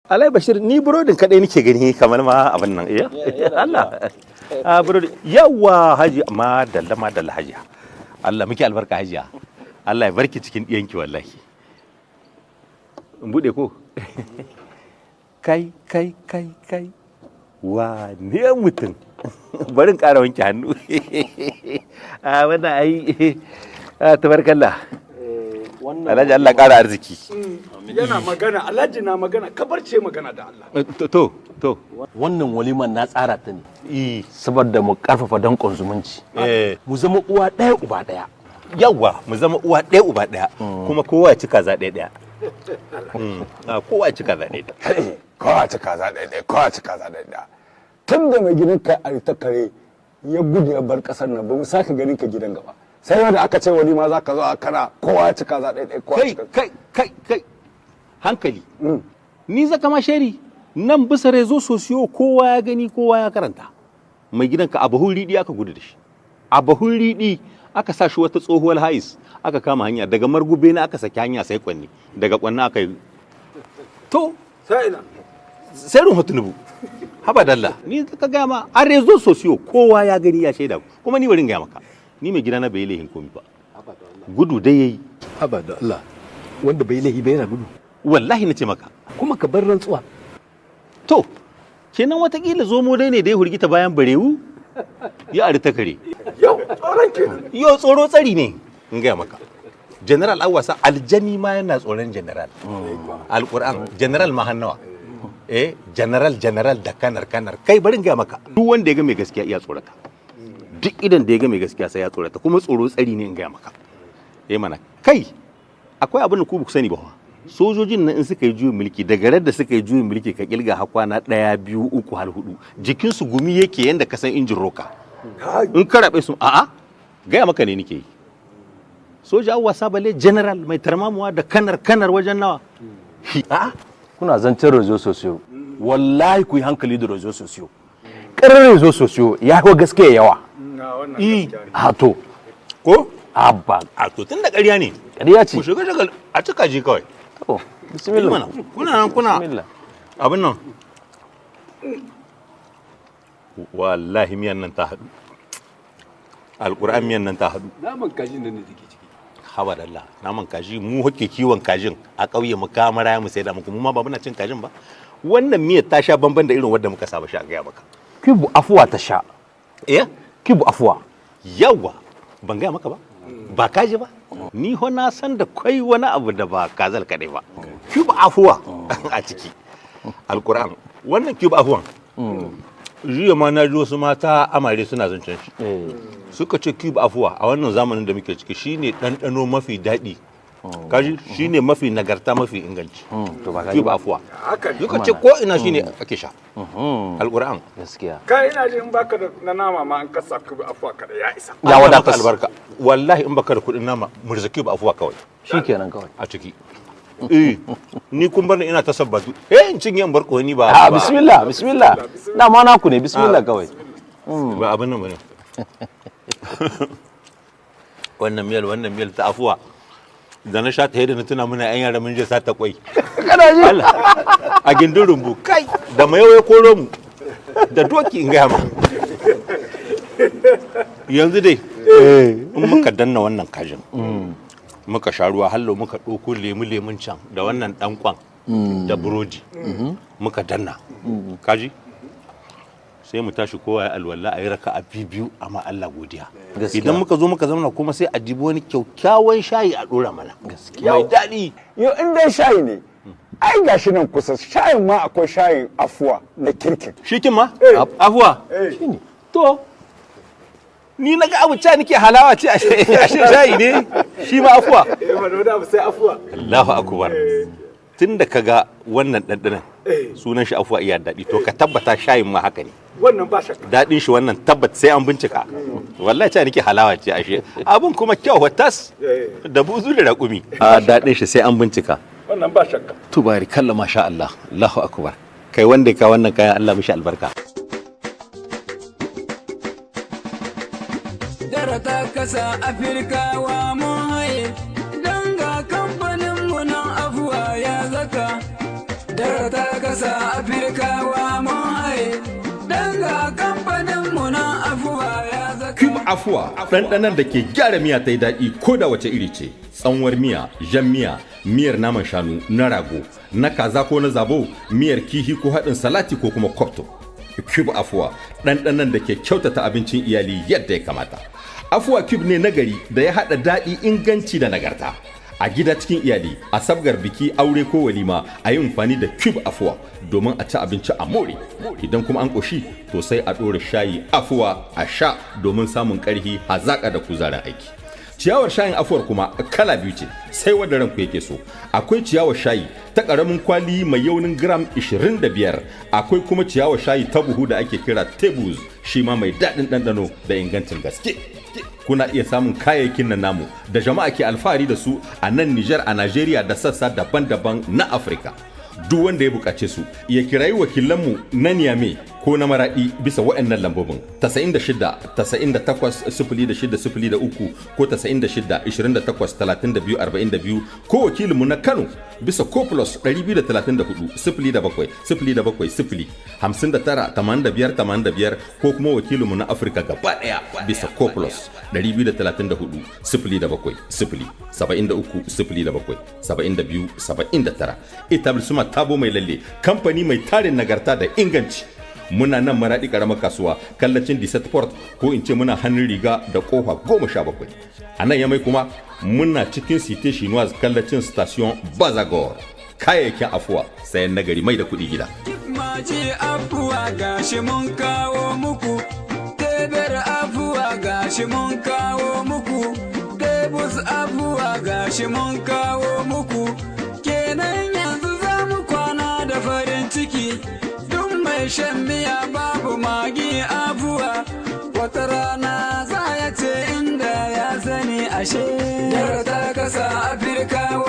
Alai Bashir ni burodin kadai nake gani kamar ma abin nan Allah burodi yawa haji ma dalla haji Allah muke albarka hajiya Allah ya barki cikin diyanki wallahi in bude ko kai wa ne mutum barin ƙara wanke hannu wannan ai tabarkallah Alhaji Allah ƙara arziki yana magana Alhaji na magana kabarce magana da Allah to wannan waliman na tsara ta ne saboda mu karfafa dankon zumunci mu zama uwa ɗaya uba ɗaya yawa mu zama uwa ɗaya uba ɗaya kuma kowa ya ci kaza ɗaya kowa ya ci kaza ɗaya kowa ci kaza ɗaya tun da mai gidan ka a ta kare ya gudu ya bar kasar nan ba mu saka ganin ka gidan gaba sai wanda aka ce wani ma za ka zo a kana kowa ya ci kaza ɗaya kai hankali ni zaka ma sheri nan bisa rezo sosiyo kowa ya gani kowa ya karanta mai gidanka a bahun riɗi aka gudu da shi a bahun riɗi aka sa shi wata tsohuwar hais aka kama hanya daga margube na aka saki hanya sai kwanni daga kwanna aka yi to sai run hotunubu haba dalla ni ka gaya ma a rezo sosiyo kowa ya gani ya shaida kuma ni barin gaya maka ni mai gidana bai laihin komi ba gudu dai yayi haba da Allah wanda bai laihi bai yana gudu wallahi nace maka kuma ka bar rantsuwa to kenan watakila zomo dai ne da ya hurgita bayan barewu ya ari ta kare yau tsoro tsari ne in gaya maka general awasa aljani ma yana tsoron general alquran general ma hannawa general da kanar kai barin gaya maka duk wanda ya ga mai gaskiya iya tsorata duk idan da ya ga mai gaskiya sai ya tsorata kuma tsoro tsari ne in gaya maka mana kai akwai abin da ku ku sani ba sojojin nan in suka yi juyin mulki daga da suka yi juyin mulki ka kilga hakwana 1 2 3 har 4 jikinsu gumi yake yanda ka san injin roka in ka rabe su a'a gaya maka ne nake yi soja wasa Balle general mai tarmamuwa da kanar wajen nawa a'a kuna zancen rezo sosiyo wallahi ku yi hankali da rezo sosiyo ƙarar rezo sosiyo ya ko gaskiya yawa a to ko abba a to tun da ƙarya ne ƙarya ce ku shiga shagal a cika ji kawai to bismillah kuna abin nan wallahi miyan nan ta haɗu alƙur'an miyan nan ta haɗu naman kajin da ne take ciki haba da Allah naman kaji mu hokke kiwon kajin a ƙauye mu kamara mu sai da muku mu ma ba muna cin kajin ba wannan miyar ta sha bamban da irin wanda muka saba sha ga maka kibu afuwa ta sha kibu afuwa yawa ban gaya maka ba kaji ba ni ho na san da kai wani abu da ba kazal kadai ba kibu afuwa a ciki alquran wannan kibu afuwan jiya ma na ji wasu mata amare suna zancen shi suka ce kibu afuwa a wannan zamanin da muke ciki shine ɗanɗano mafi daɗi kaji shine mafi nagarta mafi inganci kibu afuwa suka ce ko ina shine ake sha alquran gaskiya kai ina jin baka da na nama ma an kasa kibu afuwa kada ya isa ya wadata albarka wallahi in baka da kuɗin nama murzaki kibu afuwa kawai shikenan kawai a ciki ni kun bar ina ta sabbatu in cinye in barko ni ba bismillah na ma naku ne bismillah kawai ba abin nan bane wannan miyal ta afuwa da na sha ta yadda na tuna muna yan yara mun je sa ta kwai kana ji Allah a gindin rumbu kai da mayoyi koro mu da doki in ga ma yanzu dai in muka danna wannan kajin muka sha ruwa hallo muka ɗauko lemun can da wannan ɗankwan da burodi muka danna kaji sai mu tashi kowa ya alwala a yi raka a biyu amma Allah godiya idan muka zo muka zama kuma sai a dibi wani kyakkyawan shayi a ɗora mana mai daɗi yau in dai shayi ne ai gashi nan kusa shayin ma akwai shayin afuwa na kirkin shikin ma afuwa shine to ni na ga abu ca nake halawa ce a shayi ne shi ma afuwa wanda abu sai afuwa Allahu akbar tunda kaga wannan dandanan sunan shi afuwa iya daɗi to ka tabbata shayin ma haka ne wannan ba shakka daɗin shi wannan tabbat sai an bincika wallahi ca nake halawa ce ashe abun kuma kyau watas da buzu da raƙumi a daɗin shi sai an bincika wannan ba shakka tubarikallah masha Allah Allahu akbar kai wanda ka wannan kayan Allah mishi albarka ta kasa Afirkawa mun haye don ga kamfanin mu nan afuwa ya zaka. Dara ta kasa kasa Afirkawa mun haye, danga kamfanin mu na afuwa ya zaka. Cube afuwa ɗanɗanon da ke gyara miya ta yi daɗi ko da wace iri ce. Tsanwar miya, jan miya, miyar naman shanu, na rago, na kaza ko na zabo, miyar kihi ko haɗin salati ko kuma kwafto. Cube afuwa ɗanɗanon da ke kyautata abincin iyali yadda ya kamata. Afuwa cube ne nagari da ya haɗa daɗi, inganci da nagarta. A gida cikin iyali, a sabgar biki, aure ko walima, a yi amfani da cube afuwa domin a ci abinci a more. Idan kuma an ƙoshi, to sai a ɗora shayi afuwa a sha domin samun ƙarfi, hazaƙa da kuzarin aiki. Ciyawar shayin afuwar kuma kala biyu ce, sai wadda ranku yake so. Akwai ciyawar shayi ta ƙaramin kwali mai yaunin gram 25, akwai kuma ciyawar shayi ta buhu da ake kira tables, shi ma mai daɗin ɗanɗano da ingancin gaske. Kuna iya samun kayayyakin nan namu da jama'a ke alfahari da su a nan Niger, a Najeriya da sassa daban-daban na Afirka. Duk wanda ya buƙace su ya kirayi wakilanmu na Niamey ko na Maraɗi bisa waɗannan lambobin 96 98 0603 ko 96 28 32 42 ko wakilinmu na Kano bisa Coplus 234 07 07 59 85 85 ko kuma wakilinmu na Afirka gaba ɗaya bisa Coplus 234 07 73 07 72 79. Etablissement Tabo mai lalle, kamfani mai tarin nagarta da inganci. Muna nan Maraɗi ƙaramar kasuwa kallacin Disset Port, ko in ce muna hannun riga da ƙofa 17. A nan Yamai kuma muna cikin Cité Chinoise kallacin Station Bazagor. Kayayyakin afuwa sayan nagari mai da kuɗi gida. Mace afuwa gashi mun kawo muku, teber afuwa gashi mun kawo muku, tebus afuwa gashi mun kawo muku. Kenan yanzu za mu kwana da farin ciki, duk mai shan miya babu magi afuwa. Wata rana za ya ce inda ya sani ashe. Yar ta kasa Afirkawa